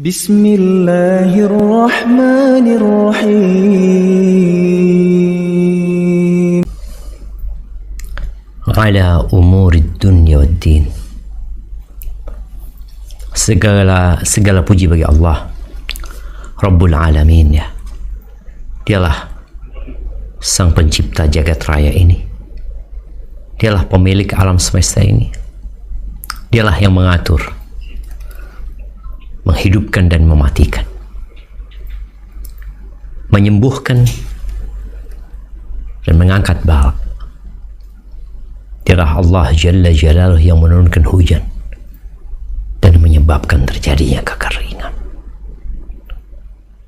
Bismillahirrahmanirrahim. Ala umurid dunya wad din. Segala puji bagi Allah Rabbul Alamin, ya. Dialah sang pencipta jagat raya ini. Dialah pemilik alam semesta ini. Dialah yang mengatur, menghidupkan dan mematikan, menyembuhkan dan mengangkat bala. Dialah Allah Jalla Jalaluhu yang menurunkan hujan dan menyebabkan terjadinya kekeringan.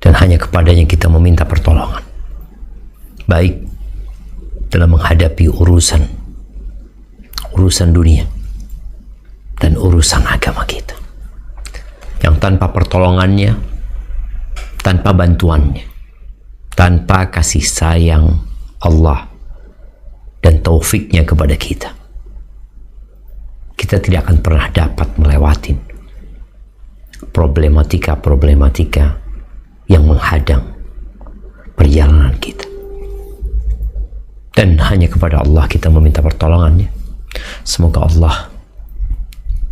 Dan hanya kepadanya kita meminta pertolongan, baik dalam menghadapi urusan dunia dan urusan agama kita, yang tanpa pertolongannya, tanpa bantuannya, tanpa kasih sayang Allah dan taufiknya kepada kita, kita tidak akan pernah dapat melewati problematika yang menghadang perjalanan kita. Dan hanya kepada Allah kita meminta pertolongannya. Semoga Allah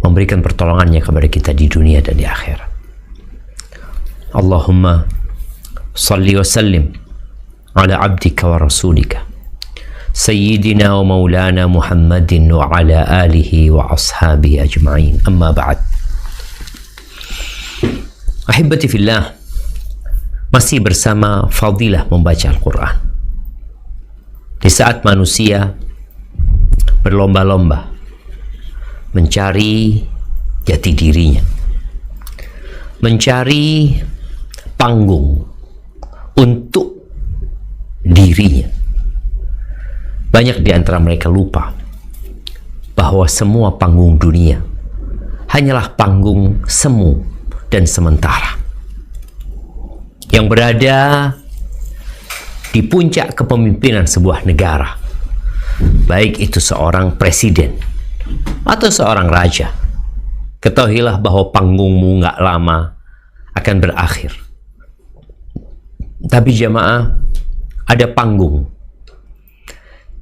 memberikan pertolongannya kepada kita di dunia dan di akhirat. Allahumma salli wa sallim ala abdika wa rasulika Sayyidina wa maulana Muhammadin wa ala alihi wa ashabihi ajma'in. Amma ba'd. Ahibati fillah, masih bersama fadilah membaca Al-Quran. Di saat manusia berlomba-lomba mencari jati dirinya, mencari panggung untuk dirinya, banyak di antara mereka lupa bahwa semua panggung dunia hanyalah panggung semu dan sementara, yang berada di puncak kepemimpinan sebuah negara, baik itu seorang presiden atau seorang raja. Ketahuilah bahwa panggungmu nggak lama akan berakhir. Tapi jamaah, ada panggung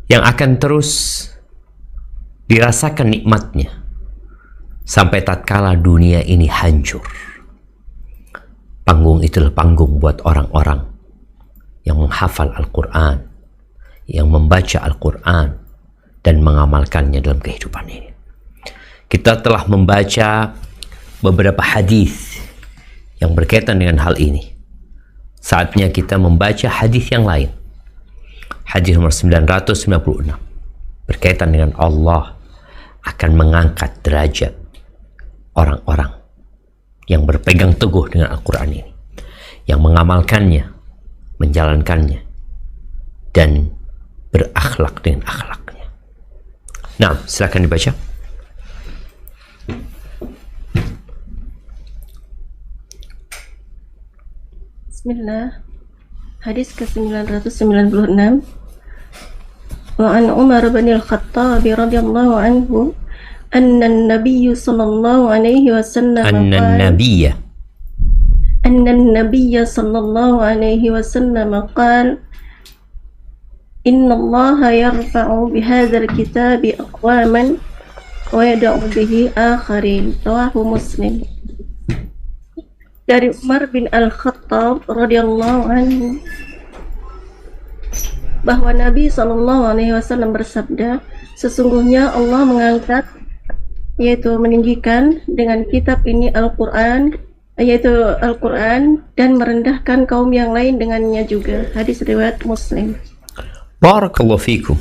yang akan terus dirasakan nikmatnya sampai tatkala dunia ini hancur. Panggung itulah panggung buat orang-orang yang menghafal Al-Quran, yang membaca Al-Quran dan mengamalkannya dalam kehidupan ini. Kita telah membaca beberapa hadis yang berkaitan dengan hal ini. Saatnya kita membaca hadis yang lain. Hadis nomor 996 berkaitan dengan Allah akan mengangkat derajat orang-orang yang berpegang teguh dengan Al-Quran ini, yang mengamalkannya, menjalankannya, dan berakhlak dengan akhlaknya. Nah, silakan dibaca. Bismillah. Hadis ke-996. Wa an Umar bin Al-Khattab radhiyallahu anhu anna an-nabiy sallallahu alaihi wasallam qala inna Allah yarfa'u bihadzal kitabi aqwaman wa yada'u bihi akharin. Rawahu Muslim. Dari Umar bin Al-Khattab radhiyallahu anhu bahwa Nabi SAW bersabda, sesungguhnya Allah mengangkat, yaitu meninggikan dengan kitab ini Al-Quran, yaitu Al-Quran, dan merendahkan kaum yang lain dengannya juga. Hadis riwayat Muslim. Barakallahu fikum.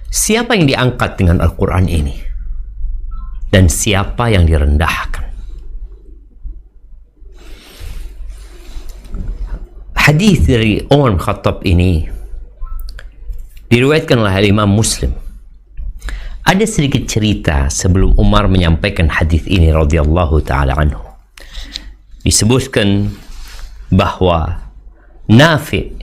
Siapa yang diangkat dengan Al-Quran ini? Dan siapa yang direndahkan? Hadis dari Umar bin Khattab ini diriwayatkan oleh Imam Muslim. Ada sedikit cerita sebelum Umar menyampaikan hadis ini radhiyallahu taala anhu. Disebutkan bahwa Nafi'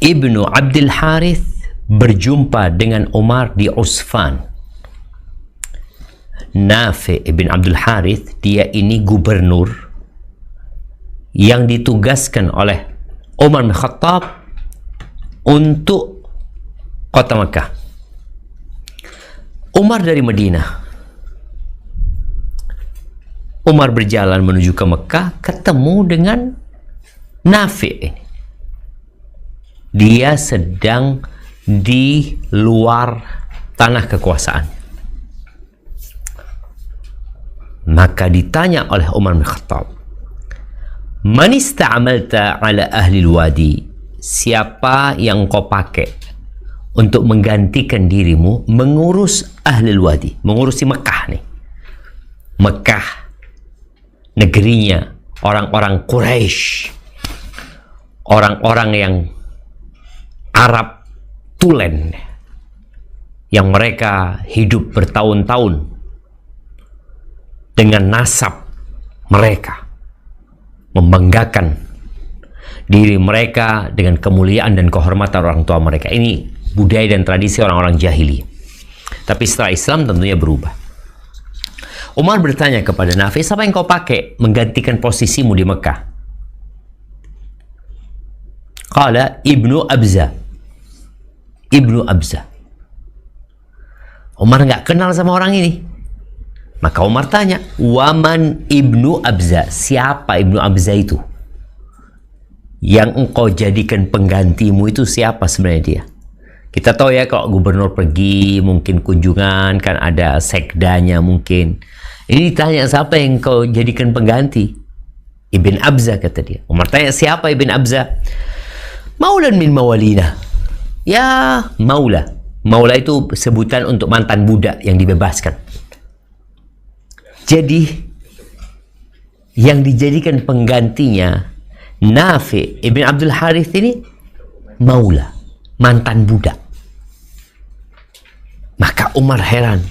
ibnu Abdul Harith berjumpa dengan Umar di Usfan. Nafi ibn Abdul Harith, dia ini gubernur yang ditugaskan oleh Umar bin Khattab untuk kota Mekah. Umar dari Madinah. Umar berjalan menuju ke Mekah, ketemu dengan Nafi ini. Dia sedang di luar tanah kekuasaan. Maka ditanya oleh Umar bin Khattab, "Man ista'amalta ala ahli wadi?" Siapa yang kau pakai untuk menggantikan dirimu mengurus ahli wadi, mengurusi Mekah nih. Mekah, negerinya orang-orang Quraisy, orang-orang yang Arab tulen, yang mereka hidup bertahun-tahun dengan nasab mereka, membanggakan diri mereka dengan kemuliaan dan kehormatan orang tua mereka. Ini budaya dan tradisi orang-orang jahili. Tapi setelah Islam tentunya berubah. Umar bertanya kepada Nafi, siapa yang kau pakai menggantikan posisimu di Mekah? Qala Ibnu Abza. Ibnu Abza. Umar nggak kenal sama orang ini. Maka Umar tanya, waman Ibnu Abza? Siapa Ibnu Abza itu? Yang engkau jadikan penggantimu itu siapa sebenarnya dia? Kita tahu ya, kalau gubernur pergi mungkin kunjungan, kan ada sekdanya mungkin. Ini ditanya, siapa yang engkau jadikan pengganti? Ibn Abza, kata dia. Umar tanya, siapa Ibn Abza? Maulan min mawalina. Ya, maula. Maula itu sebutan untuk mantan budak yang dibebaskan. Jadi yang dijadikan penggantinya Nafi ibn Abdul Harith ini maula, mantan budak. Maka Umar heran.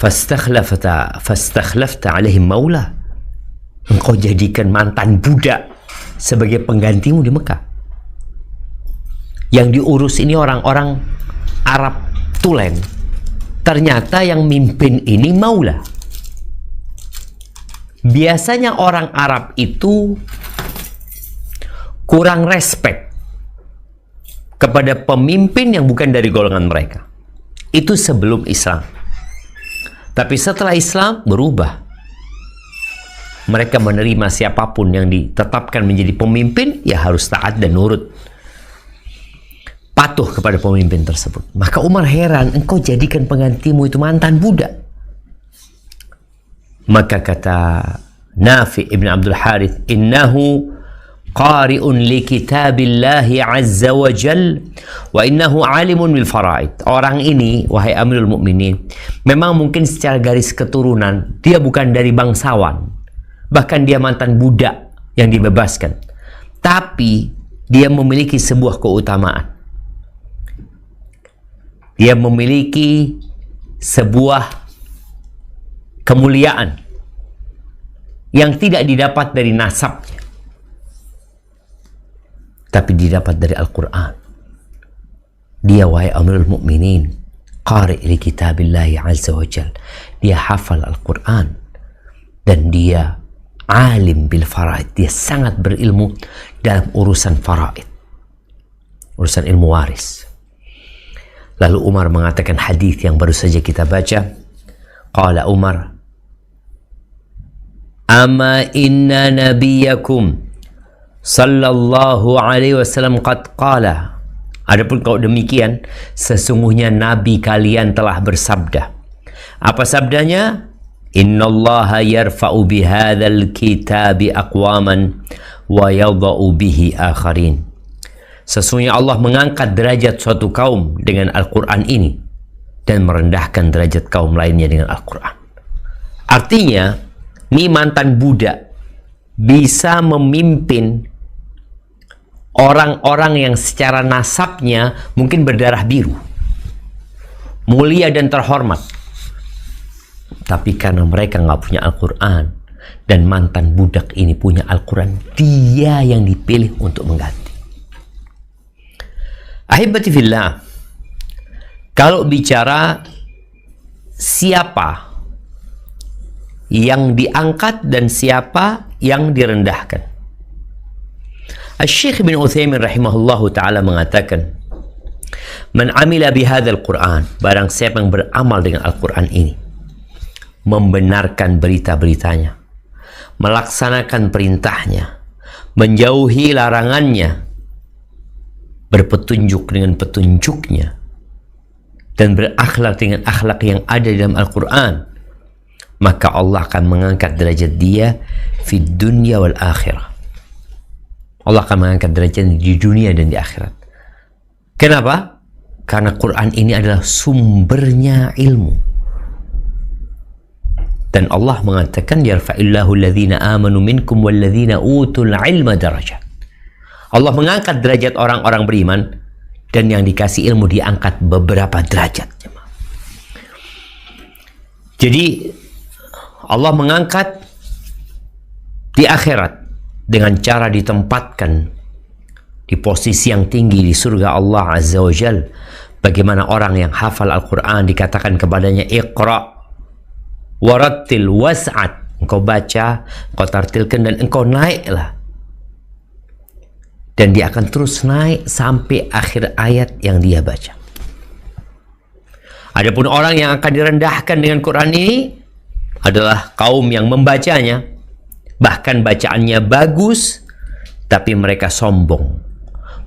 Fastakhlafta alaihim maula. Engkau jadikan mantan budak sebagai penggantimu di Mekah. Yang diurus ini orang-orang Arab tulen. Ternyata yang mimpin ini maula. Biasanya orang Arab itu kurang respect kepada pemimpin yang bukan dari golongan mereka. Itu sebelum Islam. Tapi setelah Islam berubah. Mereka menerima siapapun yang ditetapkan menjadi pemimpin, ya harus taat dan nurut, patuh kepada pemimpin tersebut. Maka Umar heran, engkau jadikan penggantimu itu mantan budak. Maka kata Nafi ibn Abdul Harith, innahu qari'un li kitabillahi azza wa jal wa innahu alimun bil faraid. Orang ini, wahai Amirul Mukminin, memang mungkin secara garis keturunan dia bukan dari bangsawan, bahkan dia mantan budak yang dibebaskan, tapi dia memiliki sebuah keutamaan. Dia memiliki sebuah kemuliaan yang tidak didapat dari nasabnya, tapi didapat dari Al-Quran. Dia, wahai Amirul Mukminin, qari' li kitabillahi azza wa jal. Dia hafal Al-Quran dan dia alim bil faraid. Dia sangat berilmu dalam urusan faraid, urusan ilmu waris. Lalu Umar mengatakan hadis yang baru saja kita baca. Qala Umar, ama inna nabiyakum sallallahu alaihi wasallam qad qala. Adapun kalau demikian, sesungguhnya nabi kalian telah bersabda. Apa sabdanya? Innallaha yarfa'u bihadzal kitabi aqwaman wa yadha'u bihi akharin. Sesungguhnya Allah mengangkat derajat suatu kaum dengan Al-Quran ini dan merendahkan derajat kaum lainnya dengan Al-Quran. Artinya, ini mantan budak bisa memimpin orang-orang yang secara nasabnya mungkin berdarah biru, mulia dan terhormat, tapi karena mereka nggak punya Al-Quran dan mantan budak ini punya Al-Quran, dia yang dipilih untuk mengganti. Ahibati fillah, kalau bicara siapa yang diangkat dan siapa yang direndahkan. Asy-Syaikh Ibnu Utsaimin rahimahullahu taala mengatakan, "Man 'amila bihadzal Qur'an," barang siapa yang beramal dengan Al-Qur'an ini, membenarkan berita-beritanya, melaksanakan perintahnya, menjauhi larangannya, berpetunjuk dengan petunjuknya, dan berakhlak dengan akhlak yang ada dalam Al-Quran, maka Allah akan mengangkat derajat dia di dunia wal akhirah. Allah akan mengangkat derajat di dunia dan di akhirat. Kenapa? Karena Quran ini adalah sumbernya ilmu. Dan Allah mengatakan, yarfa'illahu alladhina amanu minkum walladhina utul ilma darajat. Allah mengangkat derajat orang-orang beriman, dan yang dikasih ilmu diangkat beberapa derajat. Jadi Allah mengangkat di akhirat dengan cara ditempatkan di posisi yang tinggi di surga Allah Azza wa Jal. Bagaimana orang yang hafal Al-Quran dikatakan kepadanya, Iqra warattil was'at, engkau baca, engkau tartilkan, dan engkau naiklah. Dan dia akan terus naik sampai akhir ayat yang dia baca. Adapun orang yang akan direndahkan dengan Quran ini adalah kaum yang membacanya, bahkan bacaannya bagus, tapi mereka sombong,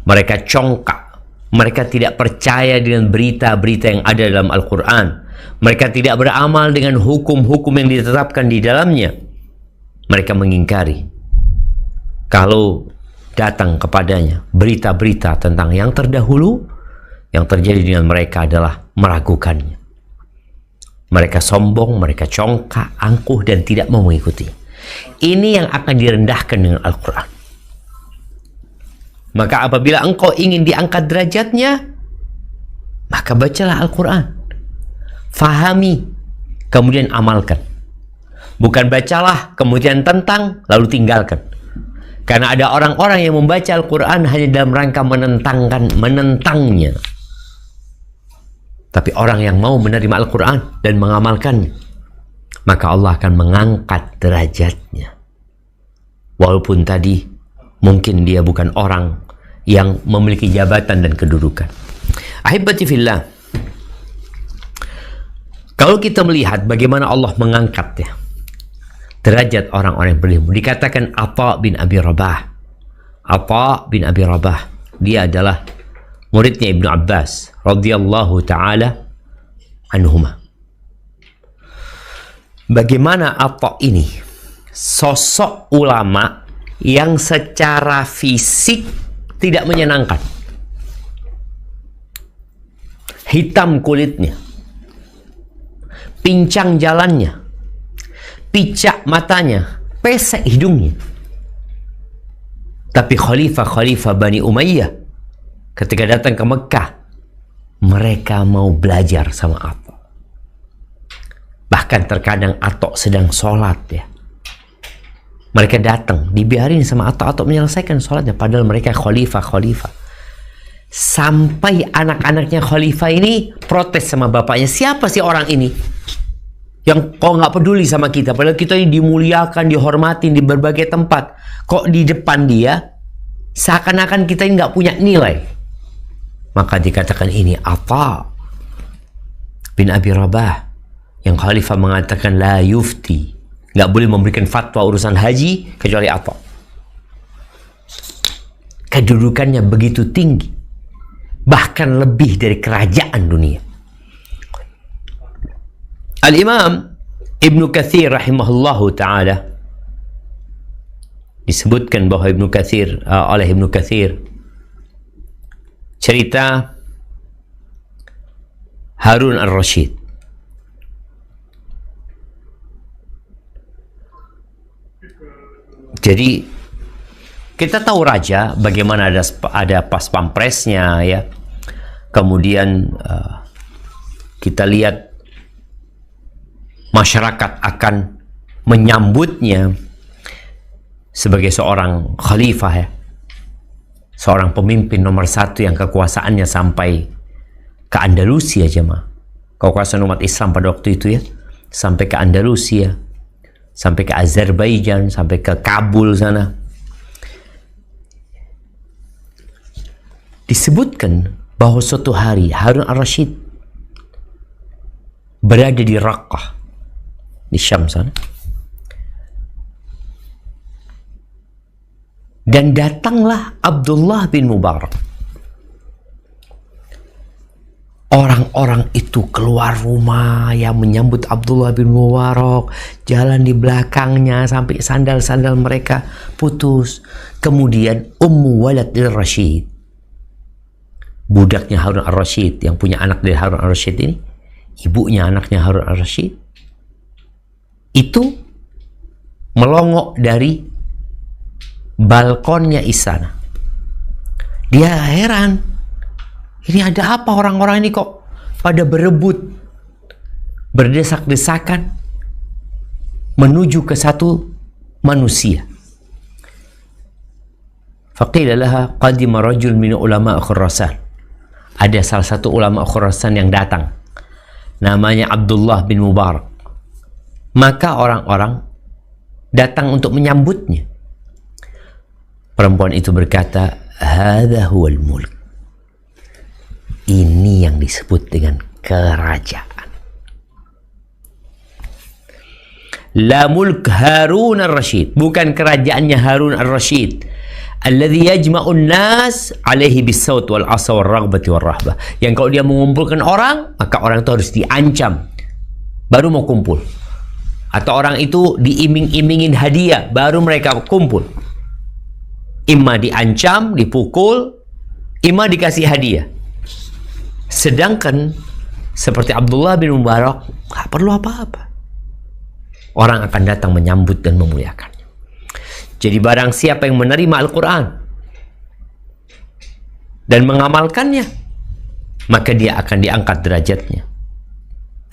mereka congkak, mereka tidak percaya dengan berita-berita yang ada dalam Al-Quran, mereka tidak beramal dengan hukum-hukum yang ditetapkan di dalamnya. Mereka mengingkari kalau datang kepadanya berita-berita tentang yang terdahulu, yang terjadi dengan mereka adalah meragukannya. Mereka sombong, mereka congkak, angkuh, dan tidak mau mengikuti. Ini yang akan direndahkan dengan Al-Quran. Maka apabila engkau ingin diangkat derajatnya, maka bacalah Al-Quran, fahami, kemudian amalkan. Bukan bacalah, kemudian tentang, lalu tinggalkan. Karena ada orang-orang yang membaca Al-Quran hanya dalam rangka menentangnya. Tapi orang yang mau menerima Al-Quran dan mengamalkannya, maka Allah akan mengangkat derajatnya. Walaupun tadi mungkin dia bukan orang yang memiliki jabatan dan kedudukan. Ahibati fillah, kalau kita melihat bagaimana Allah mengangkatnya derajat orang-orang yang berilmu, dikatakan Atha bin Abi Rabah. Atha bin Abi Rabah, dia adalah muridnya Ibnu Abbas radhiyallahu taala anhuma. Bagaimana Atha ini sosok ulama yang secara fisik tidak menyenangkan. Hitam kulitnya, pincang jalannya, picak matanya, pesek hidungnya. Tapi khalifah Bani Umayyah ketika datang ke Mekah, mereka mau belajar sama Atha. Bahkan terkadang Atha sedang sholat ya, mereka datang, dibiarin sama Atha menyelesaikan sholatnya, padahal mereka khalifah. Sampai anak-anaknya khalifah ini protes sama bapaknya, siapa sih orang ini yang kok nggak peduli sama kita, padahal kita ini dimuliakan, dihormatin di berbagai tempat, kok di depan dia seakan-akan kita ini nggak punya nilai. Maka dikatakan ini Atha bin Abi Rabah, yang khalifah mengatakan la yufti, nggak boleh memberikan fatwa urusan haji kecuali Atha. Kedudukannya begitu tinggi, bahkan lebih dari kerajaan dunia. Al-Imam Ibnu Katsir rahimahullahu ta'ala, disebutkan bahwa oleh Ibnu Katsir cerita Harun al-Rashid. Jadi kita tahu raja bagaimana ada pas pampresnya ya. Kemudian kita lihat masyarakat akan menyambutnya sebagai seorang khalifah ya, seorang pemimpin nomor satu yang kekuasaannya sampai ke Andalusia jemaah. kekuasaan umat Islam pada waktu itu ya, sampai ke Andalusia, sampai ke Azerbaijan, sampai ke Kabul sana. Disebutkan bahwa suatu hari Harun al-Rashid berada di Raqqah, di Syam sana. Dan datanglah Abdullah bin Mubarak. Orang-orang itu keluar rumah yang menyambut Abdullah bin Mubarak, jalan di belakangnya sampai sandal-sandal mereka putus. Kemudian Ummu Walad al-Rashid, budaknya Harun al-Rashid, yang punya anak dari Harun al-Rashid ini, ibunya anaknya Harun al-Rashid, itu melongok dari balkonnya istana. Dia heran, ini ada apa, orang-orang ini kok pada berebut, berdesak-desakan menuju ke satu manusia. Faqila laha qadima rajul min ulama Khurasan. Ada salah satu ulama Khurasan yang datang, namanya Abdullah bin Mubarak. Maka orang-orang datang untuk menyambutnya. Perempuan itu berkata, "Hadza huwal mulk." Ini yang disebut dengan kerajaan. La mulk Harun al-Rashid, bukan kerajaannya Harun al-Rashid. Alladhi yajma'un nas alaihi bis-saut wal 'asa wal raghbati wal rahbah. Yang kalau dia mengumpulkan orang, maka orang itu harus diancam baru mau kumpul. Atau orang itu diiming-imingin hadiah baru mereka kumpul. Imma diancam, dipukul, imma dikasih hadiah. Sedangkan seperti Abdullah bin Mubarak gak perlu apa-apa. Orang akan datang menyambut dan memuliakannya. Jadi barang siapa yang menerima Al-Quran dan mengamalkannya, maka dia akan diangkat derajatnya.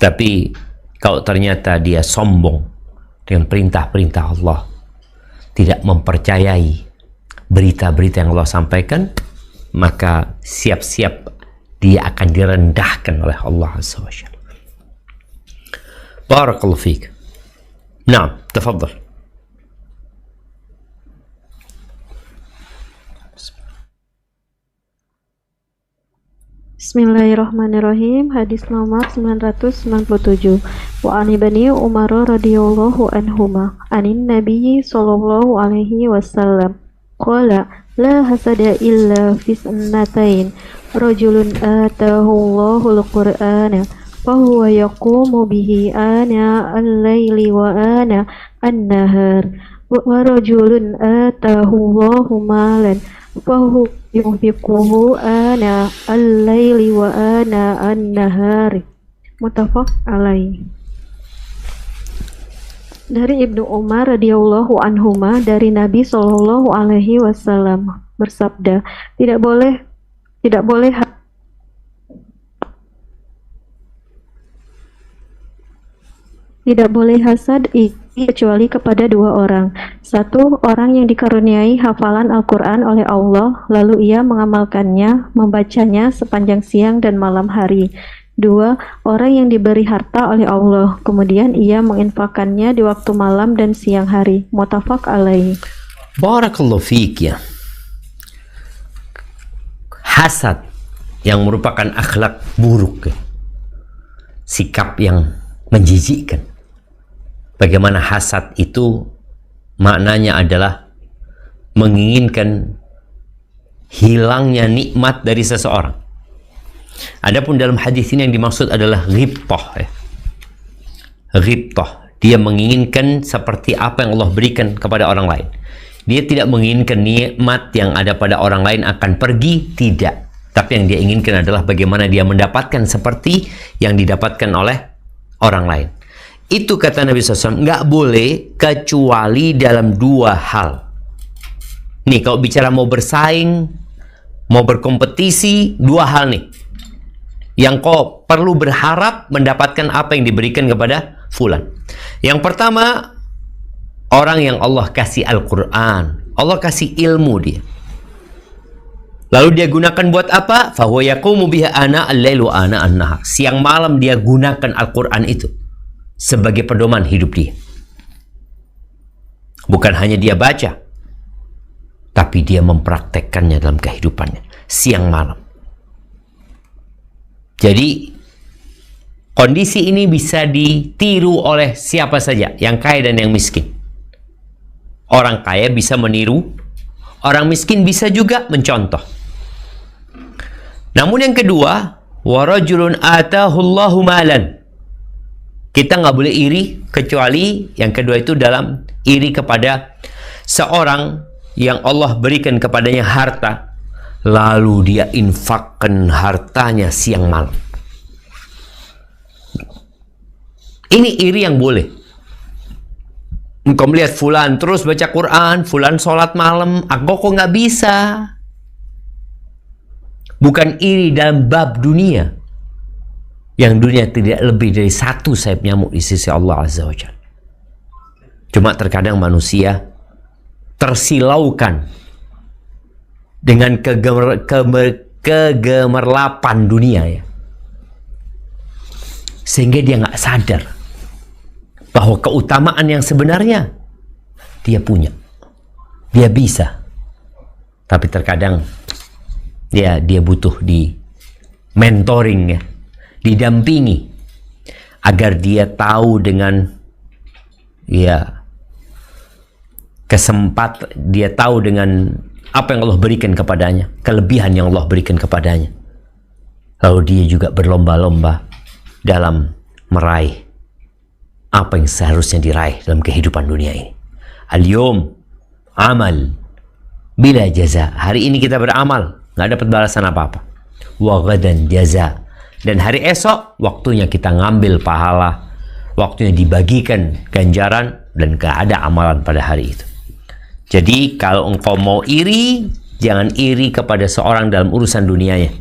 Tapi kalau ternyata dia sombong dengan perintah-perintah Allah, tidak mempercayai berita-berita yang Allah sampaikan, maka siap-siap dia akan direndahkan oleh Allah Azza wa Jalla. Barakallahu fiik. Naam, tafadhal. Bismillahirrahmanirrahim. Hadis nomor 997. Wa an ibni Umar radhiyallahu anhuma anin nabiyyi sallallahu alaihi wasallam qala la hasada illa fi sunnatain rajulun atahu Allahul Qur'ana fahuwa yaqumu bihi ana al-laili wa ana an-nahar wa rajulun atahu Allahu malan fahuwa yunfiquhu ana al-laili wa ana an-nahari. Muttafaq alaih. Dari Ibnu Umar radhiyallahu anhuma, dari Nabi Shallallahu alaihi wasallam bersabda, tidak boleh hasad kecuali kepada dua orang. Satu, orang yang dikaruniai hafalan Al-Quran oleh Allah, lalu ia mengamalkannya, membacanya sepanjang siang dan malam hari. Dua, orang yang diberi harta oleh Allah, kemudian ia menginfakkannya di waktu malam dan siang hari. Muttafaq alaih. Barakallahu fiik ya. Hasad yang merupakan akhlak buruk ya. Sikap yang menjijikkan. Bagaimana hasad itu maknanya adalah menginginkan hilangnya nikmat dari seseorang. Adapun dalam hadis ini yang dimaksud adalah ghibtah ya. Ghibtah, dia menginginkan seperti apa yang Allah berikan kepada orang lain. Dia tidak menginginkan nikmat yang ada pada orang lain akan pergi, tidak. Tapi yang dia inginkan adalah bagaimana dia mendapatkan seperti yang didapatkan oleh orang lain. Itu kata Nabi SAW, nggak boleh kecuali dalam dua hal. Nih, kalau bicara mau bersaing, mau berkompetisi, dua hal nih yang kau perlu berharap mendapatkan apa yang diberikan kepada fulan. Yang pertama, orang yang Allah kasih Al-Quran, Allah kasih ilmu dia. Lalu dia gunakan buat apa? Fahuwa yaqumu biha ana al-lail wa ana an-nahar. Siang malam dia gunakan Al-Quran itu sebagai pedoman hidup dia. Bukan hanya dia baca, tapi dia mempraktekkannya dalam kehidupannya siang malam. Jadi kondisi ini bisa ditiru oleh siapa saja, yang kaya dan yang miskin. Orang kaya bisa meniru, orang miskin bisa juga mencontoh. Namun yang kedua, warajulun atahullahu malan. Kita nggak boleh iri, kecuali yang kedua itu dalam iri kepada seorang yang Allah berikan kepadanya harta, lalu dia infakkan hartanya siang malam. Ini iri yang boleh. Engkau melihat fulan terus baca Quran, fulan sholat malam, aku kok nggak bisa. Bukan iri dalam bab dunia, yang dunia tidak lebih dari satu sayap nyamuk di sisi Allah Azza wa Jalla. Cuma terkadang manusia tersilaukan dengan kegemerlapan dunia ya, sehingga dia nggak sadar bahwa keutamaan yang sebenarnya dia punya, dia bisa. Tapi terkadang dia butuh di mentoring ya, didampingi agar dia tahu dengan dia tahu dengan apa yang Allah berikan kepadanya, kelebihan yang Allah berikan kepadanya. Lalu dia juga berlomba-lomba dalam meraih apa yang seharusnya diraih dalam kehidupan dunia ini. Al-yawm amal bila jaza. Hari ini kita beramal, nggak dapat balasan apa-apa. Wa ghadan jaza. Dan hari esok waktunya kita ngambil pahala, waktunya dibagikan ganjaran, dan gak ada amalan pada hari itu. Jadi kalau engkau mau iri, jangan iri kepada seorang dalam urusan dunianya.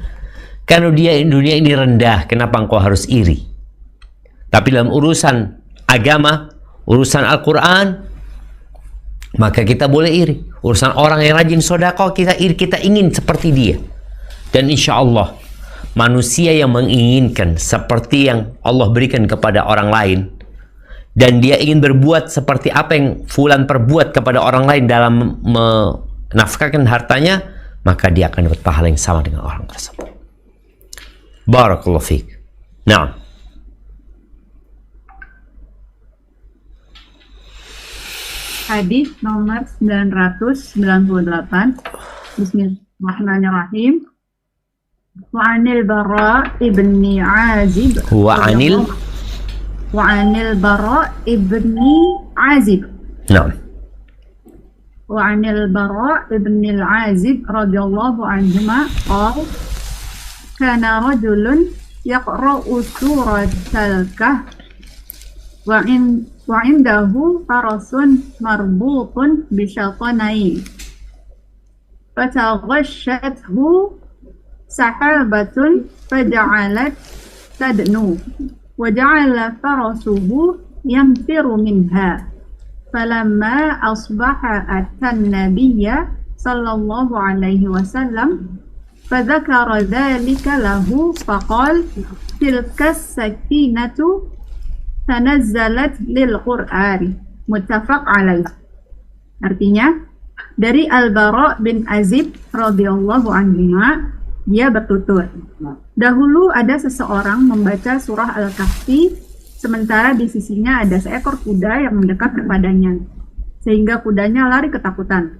Karena dunia ini rendah, kenapa engkau harus iri? Tapi dalam urusan agama, urusan Al-Quran, maka kita boleh iri. Urusan orang yang rajin sedekah, kita iri, kita ingin seperti dia. Dan insya Allah manusia yang menginginkan seperti yang Allah berikan kepada orang lain, dan dia ingin berbuat seperti apa yang fulan perbuat kepada orang lain dalam menafkahkan hartanya, maka dia akan dapat pahala yang sama dengan orang tersebut. Barakallahu fiik. Nah, hadis nomor 998. Bismillahirrahmanirrahim. Wa 'anil Bara' ibni 'Azib. Wa 'anil Bara' ibni 'Azib. Naam. Wa 'anil Bara' ibni al-'Azib radhiyallahu anhuma qala kana rajulun yaqra'u suratal Kahf wa indahu farasun marbutun bi syatanayn fataghashathu sahabatun faja'alat tadnu wa ja'ala farasuhu yanfiru minha falamma asbaha atan nabiyya sallallahu alaihi wasallam fadzakara dzalika lahu faqala tilka sakinatu tanazzalat lil Qur'an muttafaq alaih. Artinya dari Al-Bara' bin Azib radhiyallahu anhu, dia bertutur, dahulu ada seseorang membaca surah Al-Kahfi sementara di sisinya ada seekor kuda yang mendekat kepadanya sehingga kudanya lari ketakutan.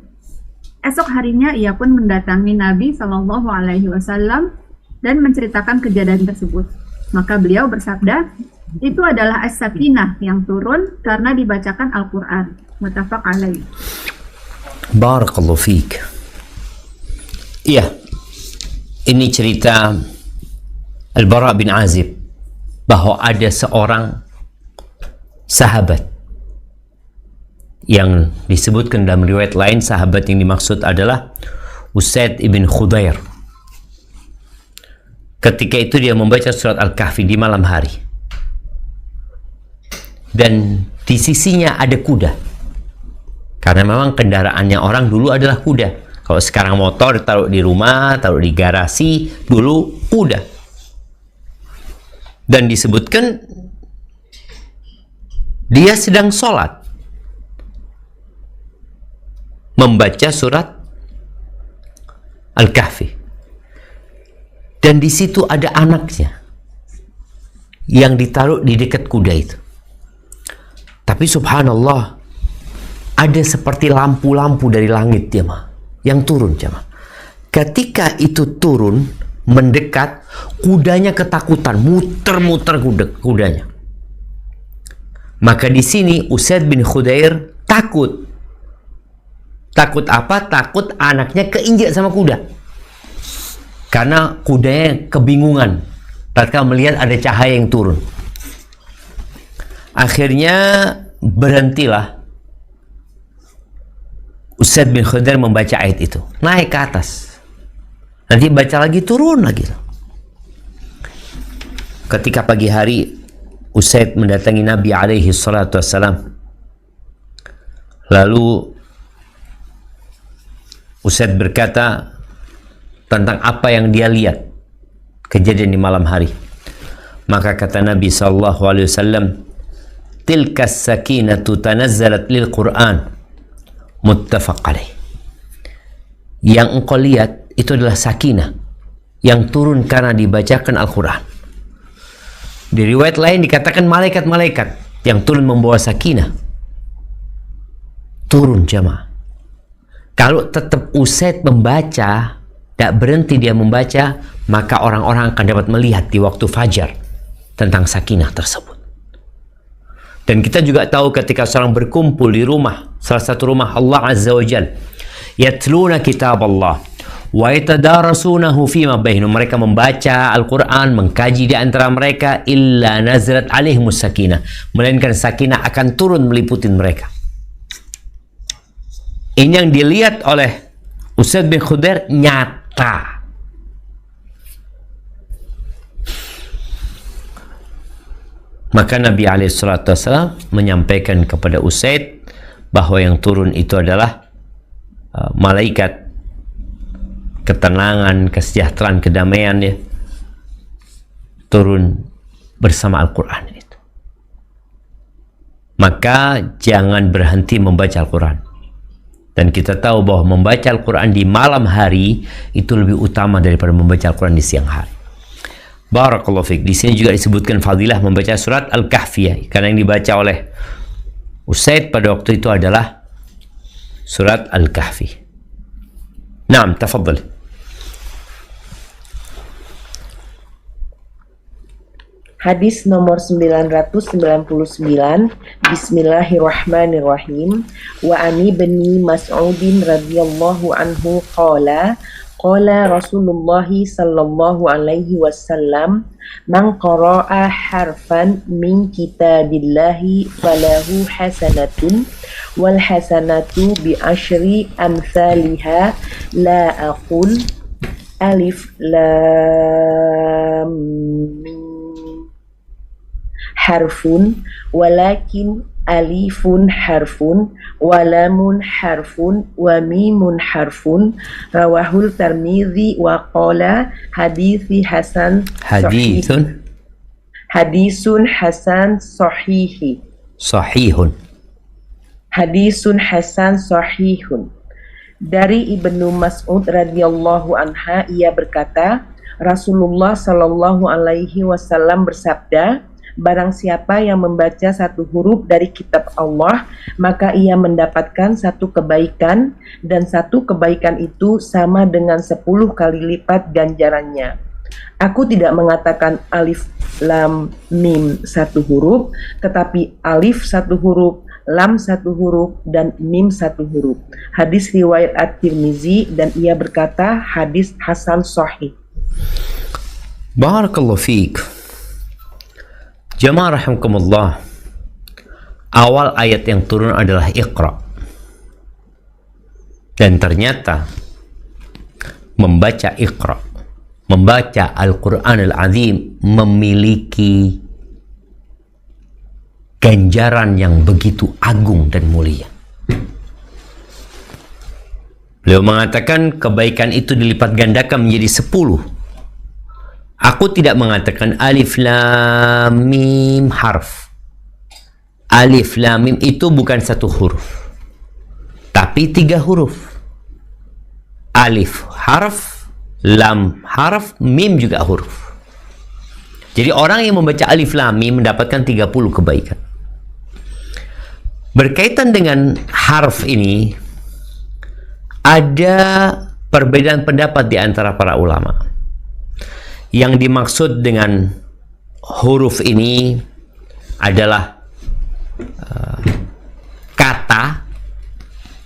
Esok harinya ia pun mendatangi Nabi Shallallahu Alaihi Wasallam dan menceritakan kejadian tersebut. Maka beliau bersabda, itu adalah as-sakinah yang turun karena dibacakan Al-Quran. Muttafaq alaih. Barakallahu fiik. Iya, ini cerita Al-Bara' bin Azib, bahwa ada seorang sahabat yang disebutkan dalam riwayat lain, sahabat yang dimaksud adalah Usaid ibn Khudair. Ketika itu dia membaca surat Al-Kahfi di malam hari, dan di sisinya ada kuda, karena memang kendaraannya orang dulu adalah kuda. Kalau sekarang motor taruh di rumah, taruh di garasi, dulu kuda. Dan disebutkan dia sedang sholat, membaca surat Al-Kahfi. Dan di situ ada anaknya yang ditaruh di dekat kuda itu. Tapi subhanallah, ada seperti lampu-lampu dari langit yang turun jemaah. Ketika itu turun mendekat, kudanya ketakutan, muter-muter kudanya. Maka di sini Usaid bin Khudair takut. Takut apa? Takut anaknya keinjak sama kuda. Karena kudanya kebingungan tatkala melihat ada cahaya yang turun. Akhirnya berhentilah Usaid bin Khudair membaca ayat itu, naik ke atas, nanti baca lagi, turun lagi. Ketika pagi hari Usaid mendatangi Nabi alaihi salatu wassalam, lalu Usaid berkata tentang apa yang dia lihat kejadian di malam hari. Maka kata Nabi SAW, tilka sakinatu tanazzalat lil Quran muttafaq alaih. Yang engkau lihat itu adalah sakinah yang turun karena dibacakan Al-Quran. Di riwayat lain dikatakan malaikat-malaikat yang turun membawa sakinah. Turun jamaah. Kalau tetap Usaid membaca, tidak berhenti dia membaca, maka orang-orang akan dapat melihat di waktu fajar tentang sakinah tersebut. Dan kita juga tahu ketika seorang berkumpul di rumah, salah satu rumah Allah Azza wa Jal, yatluna kitab Allah wa yatadarasunahu fima bainahum, mereka membaca Al-Quran, mengkaji di antara mereka, illa nazalat alaihimus sakinah, melainkan sakinah akan turun meliputi mereka. Ini yang dilihat oleh Usaid bin Khudair nyata. Maka Nabi SAW menyampaikan kepada Usaid bahwa yang turun itu adalah malaikat ketenangan, kesejahteraan, kedamaian, ya, turun bersama Al-Quran itu. Maka jangan berhenti membaca Al-Quran. Dan kita tahu bahwa membaca Al-Quran di malam hari itu lebih utama daripada membaca Al-Quran di siang hari. Barakallahu fiik. Di sini juga disebutkan fadilah membaca surat Al-Kahfi, karena yang dibaca oleh Usaid pada waktu itu adalah surat Al-Kahfi. Naam, tafadhal. Hadis nomor 999. Bismillahirrahmanirrahim. Wa ani bani Mas'udin radhiyallahu anhu qala Rasulullah sallallahu alaihi wasallam, man qara'a harfan min kitabillahi falahu hasanatun wal hasanatu bi asyri amsalha, la aqul alif lam mim harfun walakin alifun harfun walamun harfun wa mimun harfun. Rawahul Tirmidzi wa qala hadisun hasan sahihun. Dari Ibnu Mas'ud radhiyallahu anha, ia berkata, Rasulullah sallallahu alaihi wasallam bersabda, barang siapa yang membaca satu huruf dari kitab Allah, maka ia mendapatkan satu kebaikan, dan satu kebaikan itu sama dengan 10 kali lipat ganjarannya. Aku tidak mengatakan alif lam mim satu huruf, tetapi alif satu huruf, lam satu huruf, dan mim satu huruf. Hadis riwayat At-Tirmizi, dan ia berkata hadis hasan sahih. Barakallahu fiik. Jamaah rahimakumullah, awal ayat yang turun adalah Iqra. Dan ternyata membaca Iqra, membaca Al-Quran Al-Azim memiliki ganjaran yang begitu agung dan mulia. Beliau mengatakan kebaikan itu dilipat gandakan menjadi 10. Aku tidak mengatakan alif lam mim harf. Alif lam mim itu bukan satu huruf, tapi 3 huruf. Alif harf, lam harf, mim juga huruf. Jadi orang yang membaca alif lam mim mendapatkan 30 kebaikan. Berkaitan dengan harf ini, ada perbedaan pendapat di antara para ulama. Yang dimaksud dengan huruf ini adalah kata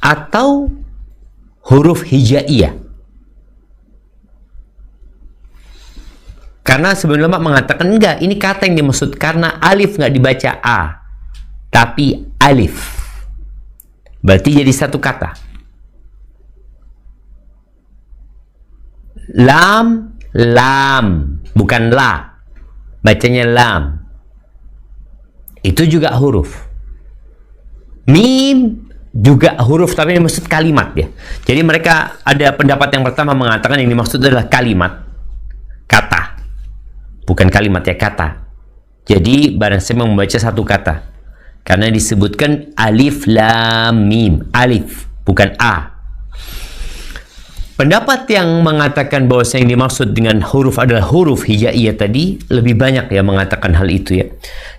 atau huruf hijaiyah. Karena sebenarnya ulama mengatakan enggak, ini kata yang dimaksud karena alif nggak dibaca a, tapi alif. Berarti jadi satu kata. Lam, lam, bukan la. Bacanya lam. Itu juga huruf. Mim juga huruf, tapi ini maksud kalimat ya. Jadi mereka ada pendapat yang pertama mengatakan yang dimaksud adalah kalimat, kata. Bukan kalimat ya, kata. Jadi barang siapa membaca satu kata, karena disebutkan alif lam mim, alif bukan a. Pendapat yang mengatakan bahwa yang dimaksud dengan huruf adalah huruf hijaiyah tadi lebih banyak ya mengatakan hal itu ya.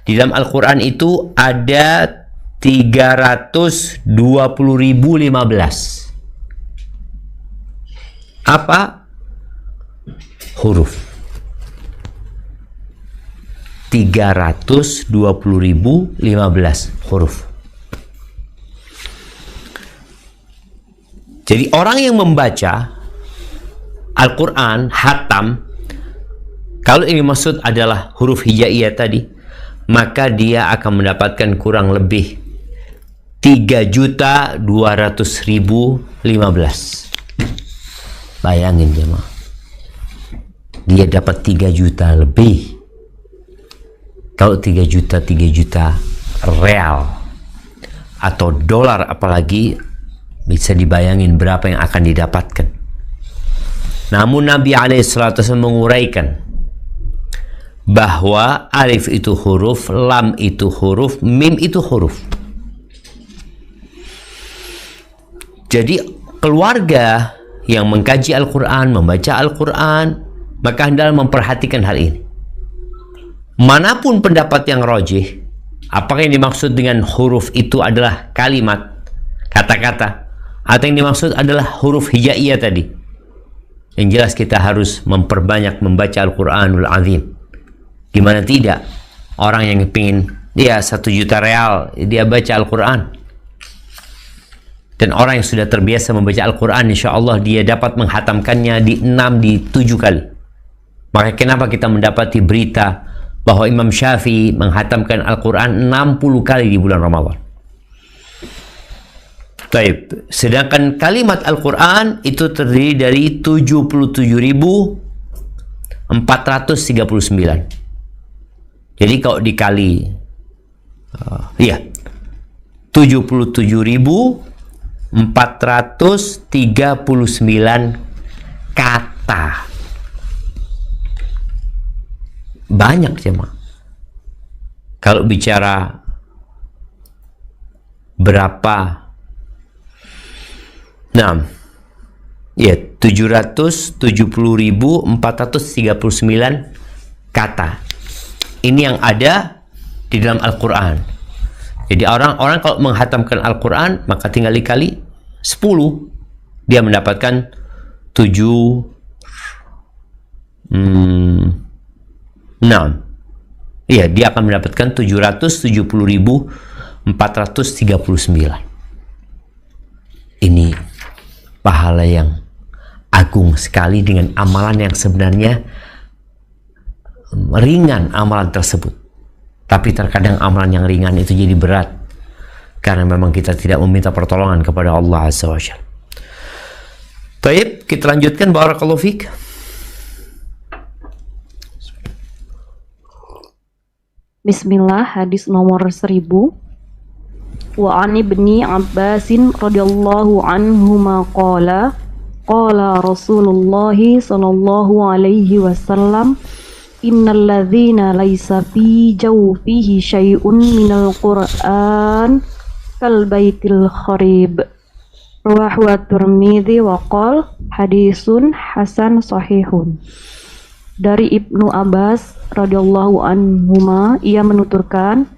Di dalam Al-Quran itu ada 320.015. Apa? Huruf. 320.015 huruf. Jadi orang yang membaca Al-Quran, hatam, kalau ini maksud adalah huruf hijaiyah tadi, maka dia akan mendapatkan kurang lebih 3.200.015. Bayangin jemaah, dia dapat 3 juta lebih. Kalau 3 juta real atau dolar apalagi, bisa dibayangin berapa yang akan didapatkan. Namun Nabi SAW menguraikan bahwa alif itu huruf, lam itu huruf, mim itu huruf. Jadi keluarga yang mengkaji Al-Quran, membaca Al-Quran, maka hendaklah memperhatikan hal ini. Manapun pendapat yang rajih, apakah yang dimaksud dengan huruf itu adalah kalimat, kata-kata, atau yang dimaksud adalah huruf hijaiyah tadi. Yang jelas kita harus memperbanyak membaca Al-Quranul Azim. Gimana tidak? Orang yang ingin dia 1 juta real, dia baca Al-Quran. Dan orang yang sudah terbiasa membaca Al-Quran, insya Allah dia dapat menghatamkannya di 6, di 7 kali. Maka kenapa kita mendapati berita bahwa Imam Syafi'i menghatamkan Al-Quran 60 kali di bulan Ramadan. Baik, sedangkan kalimat Al-Quran itu terdiri dari 77.439. Jadi kalau dikali 77.439 kata. Banyak jemaah. Kalau bicara berapa, nah, ya 770.439 kata. Ini yang ada di dalam Al-Quran. Jadi orang-orang kalau menghatamkan Al-Quran, maka tinggal dikali 10, dia mendapatkan 6. Iya, dia akan mendapatkan 770.439. Ini pahala yang agung sekali dengan amalan yang sebenarnya ringan amalan tersebut. Tapi terkadang amalan yang ringan itu jadi berat karena memang kita tidak meminta pertolongan kepada Allah Azza wa Jalla. Baik, kita lanjutkan. Barakallahu fiik. Bismillah, hadis nomor 1000. wa an ibni Abbasin radhiyallahu anhuma qala qala Rasulullah sallallahu alaihi wasallam innal ladzina laisa fi jawfihi syai'un minal Qur'an kal baitil kharib. Rawahu at-Tirmidzi wa qala hadisun hasan sahihun. Dari Ibnu Abbas radhiyallahu anhuma, ia menuturkan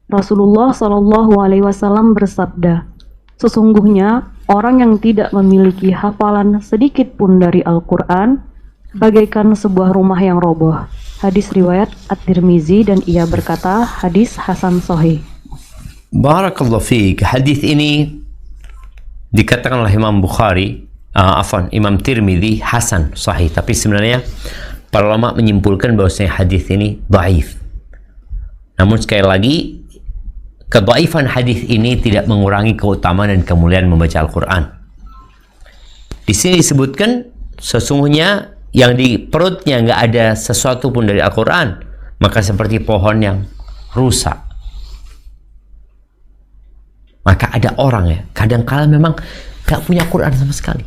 Rasulullah Shallallahu alaihi wasallam bersabda, sesungguhnya orang yang tidak memiliki hafalan sedikit pun dari Al-Qur'an bagaikan sebuah rumah yang roboh. Hadis riwayat At-Tirmizi dan ia berkata hadis hasan sahih. Barakallahu fiik. Hadis ini dikatakan oleh Imam Bukhari, Imam Tirmidzi hasan sahih, tapi sebenarnya para ulama menyimpulkan bahwasanya hadis ini dhaif. Namun sekali lagi, kedhaifan hadis ini tidak mengurangi keutamaan dan kemuliaan membaca Al-Qur'an. Di sini disebutkan sesungguhnya yang di perutnya nggak ada sesuatu pun dari Al-Qur'an, maka seperti pohon yang rusak. Maka ada orang ya, kadang-kala memang gak punya Quran sama sekali.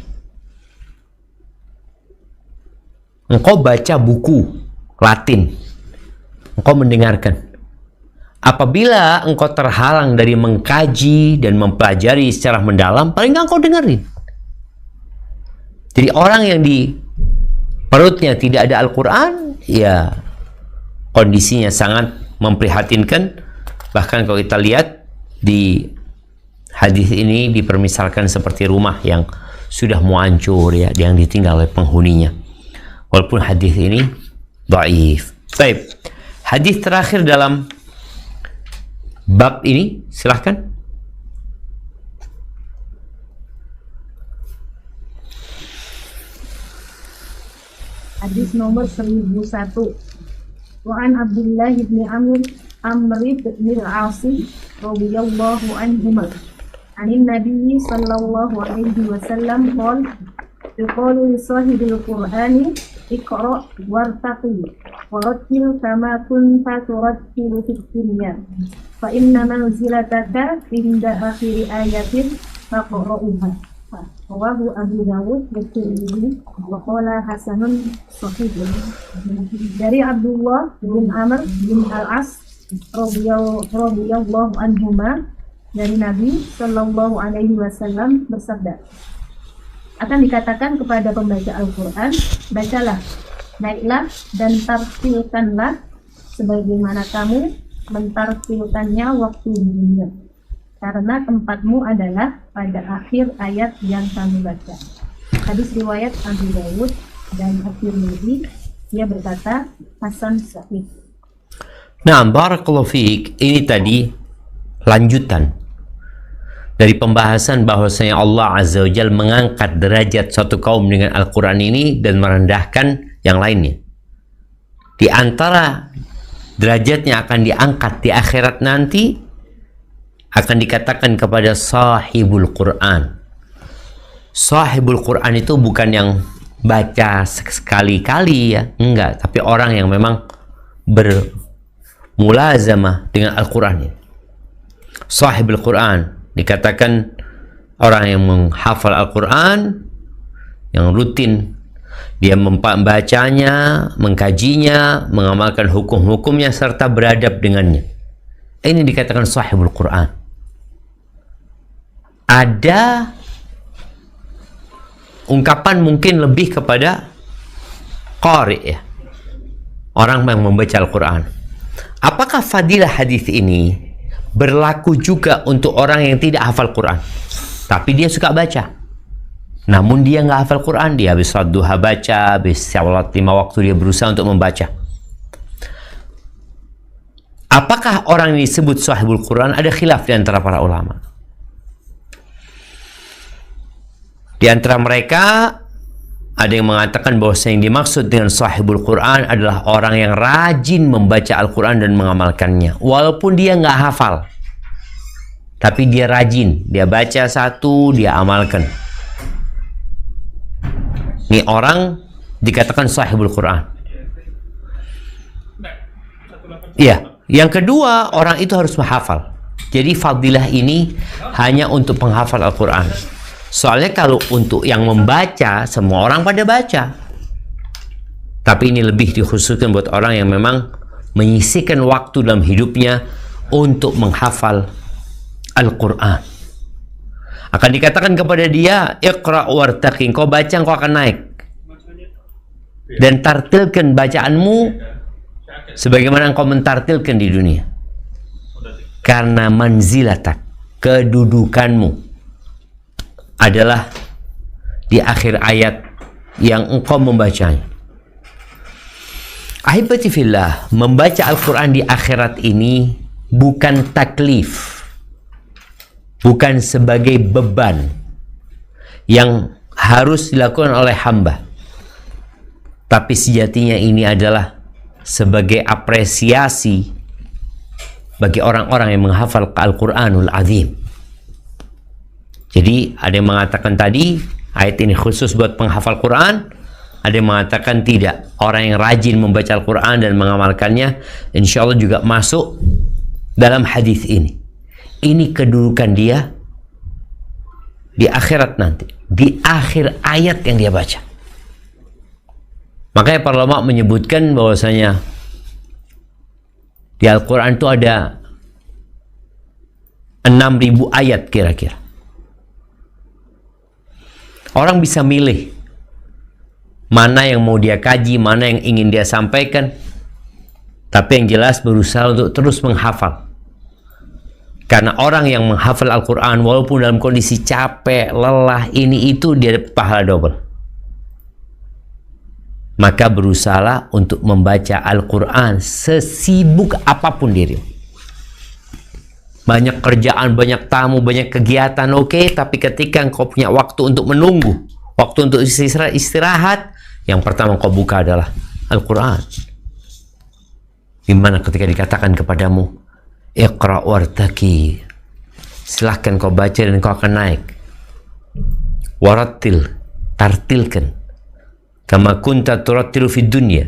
Engkau baca buku Latin, engkau mendengarkan. Apabila engkau terhalang dari mengkaji dan mempelajari secara mendalam, paling gak engkau dengerin. Jadi orang yang di perutnya tidak ada Al-Quran, ya kondisinya sangat memprihatinkan. Bahkan kalau kita lihat di hadis ini dipermisalkan seperti rumah yang sudah mau hancur ya, yang ditinggal oleh penghuninya. Walaupun hadis ini dhaif. Baik. Hadis terakhir dalam bab ini, silahkan. Hadis nomor 1001. Wa an Abdullah bin Amr bin al-As radhiyallahu anhuma. Anin Nabi sallallahu alaihi wasallam qala yuqalu li sahibil Qur'ani iqra wartaqi warattil kama kunta turattilu fid dunya fa inna manzilataka inda akhir ayatin faqra'uha. Rawahu Abu Dawud wa Tirmidzi wa qala hasanun sahih. Dari Abdullah bin Amr bin al-As radhiyallahu anhuma, dari Nabi Shallallahu Alaihi Wasallam bersabda, akan dikatakan kepada pembaca Al-Quran, bacalah, naiklah dan tartilkanlah sebagaimana kamu mentartilkannya waktu di dunia, karena tempatmu adalah pada akhir ayat yang kamu baca. Hadis riwayat Abu Dawud dan At-Tirmidzi, dia berkata hasan sahih. Nah, barakallahu fiik. Ini tadi lanjutan dari pembahasan bahwasanya Allah Azza wa Jalla mengangkat derajat suatu kaum dengan Al-Quran ini dan merendahkan yang lainnya. Di antara derajatnya akan diangkat di akhirat nanti, akan dikatakan kepada sahibul Quran. Sahibul Quran itu bukan yang baca sekali-kali ya, enggak, tapi orang yang memang bermulazamah dengan Al-Quran. Sahibul Quran dikatakan orang yang menghafal Al-Quran, yang rutin dia membacanya, mengkajinya, mengamalkan hukum-hukumnya, serta beradab dengannya. Ini dikatakan sahibul Quran. Ada ungkapan mungkin lebih kepada qari ya, orang yang membaca Al-Quran. Apakah fadilah hadis ini berlaku juga untuk orang yang tidak hafal Quran, tapi dia suka baca, namun dia nggak hafal Quran? Dia habis sholat duha baca, habis sholat 5 waktu dia berusaha untuk membaca. Apakah orang yang disebut sahibul Quran? Ada khilaf di antara para ulama. Di antara mereka ada yang mengatakan bahwa yang dimaksud dengan sahibul Quran adalah orang yang rajin membaca Al-Quran dan mengamalkannya, walaupun dia nggak hafal, tapi dia rajin, dia baca satu, dia amalkan. Ini orang dikatakan sahibul Quran. Iya. Yang kedua, orang itu harus menghafal. Jadi fadilah ini hanya untuk penghafal Al-Quran. Soalnya kalau untuk yang membaca, semua orang pada baca. Tapi ini lebih dikhususkan buat orang yang memang menyisihkan waktu dalam hidupnya untuk menghafal Al-Quran. Akan dikatakan kepada dia, Iqra' wartaqi, kau baca, kau akan naik. Dan tartilkan bacaanmu sebagaimana engkau mentartilkan di dunia. Karena manzilatak, kedudukanmu adalah di akhir ayat yang engkau membacanya. Ahibati fillah, membaca Al-Quran di akhirat ini bukan taklif, bukan sebagai beban yang harus dilakukan oleh hamba, tapi sejatinya ini adalah sebagai apresiasi bagi orang-orang yang menghafal Al-Quranul Azim. Jadi ada yang mengatakan tadi ayat ini khusus buat penghafal Quran, ada yang mengatakan tidak, orang yang rajin membaca Al-Quran dan mengamalkannya insya Allah juga masuk dalam hadis ini. Ini kedudukan dia di akhirat nanti, di akhir ayat yang dia baca. Makanya para ulama menyebutkan bahwasanya di Al-Quran itu ada 6.000 ayat kira-kira. Orang bisa milih mana yang mau dia kaji, mana yang ingin dia sampaikan. Tapi yang jelas berusaha untuk terus menghafal. Karena orang yang menghafal Al-Quran walaupun dalam kondisi capek, lelah, ini itu, dia dapat pahala double. Maka berusahalah untuk membaca Al-Quran sesibuk apapun diri. Banyak kerjaan, banyak tamu, banyak kegiatan, oke, tapi ketika engkau punya waktu untuk menunggu, waktu untuk istirahat, yang pertama engkau buka adalah Al-Quran. Dimana ketika dikatakan kepadamu, Iqra' wartaqi, silahkan kau baca dan kau akan naik. Warattil, tartilkan. Kama kunta turattilu fid dunya,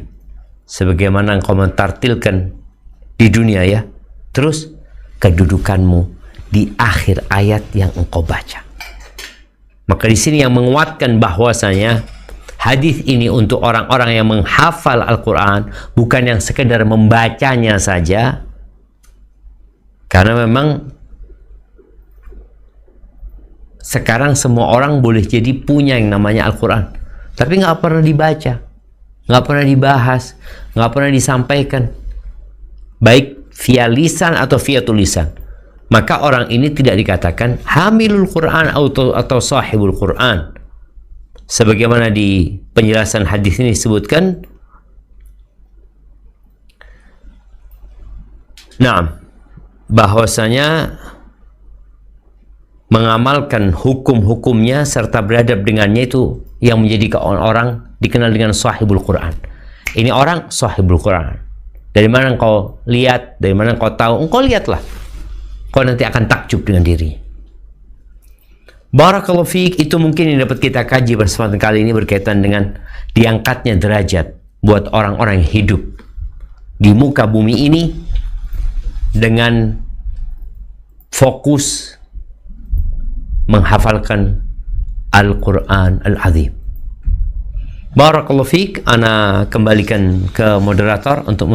sebagaimana engkau mentartilkan di dunia ya. Terus kedudukanmu di akhir ayat yang engkau baca. Maka di sini yang menguatkan bahwasanya hadis ini untuk orang-orang yang menghafal Al-Quran, bukan yang sekedar membacanya saja. Karena memang sekarang semua orang boleh jadi punya yang namanya Al-Quran, tapi nggak pernah dibaca, nggak pernah dibahas, nggak pernah disampaikan, baik via lisan atau via tulisan. Maka orang ini tidak dikatakan hamilul Quran atau sahibul Quran. Sebagaimana di penjelasan hadis ini disebutkan, bahwasanya mengamalkan hukum-hukumnya serta beradab dengannya itu yang menjadikan orang dikenal dengan sahibul Quran. Ini orang sahibul Quran. Dari mana engkau lihat, dari mana engkau tahu? Engkau lihatlah. Kau nanti akan takjub dengan diri. Barakallahu fiik, itu mungkin yang dapat kita kaji bersama kali ini berkaitan dengan diangkatnya derajat buat orang-orang yang hidup di muka bumi ini dengan fokus menghafalkan Al-Quran Al-Azim. Barakallahu fiik, ana kembalikan ke moderator untuk